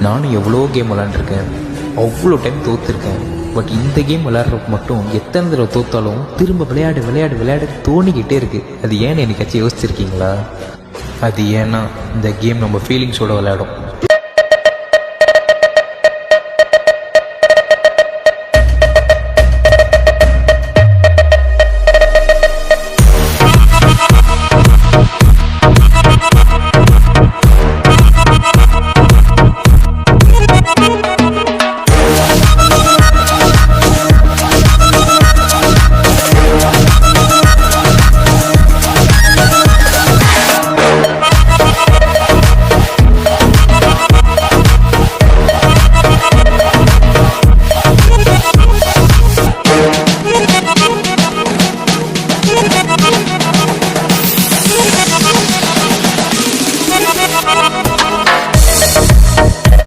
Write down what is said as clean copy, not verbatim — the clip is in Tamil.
நானும் எவ்வளோ கேம் விளாண்டுருக்கேன், அவ்வளோ டைம் தோற்றுருக்கேன். பட் இந்த கேம் விளையாடுறப்ப மட்டும் எத்தனை தடவை தோற்றாலும் திரும்ப விளையாடு விளையாடு விளையாடு தோணிக்கிட்டே இருக்குது. அது ஏன்னு என்னைக்காச்சும் யோசிச்சிருக்கீங்களா? அது ஏன்னா இந்த கேம் நம்ம ஃபீலிங்ஸோடு விளையாடும்.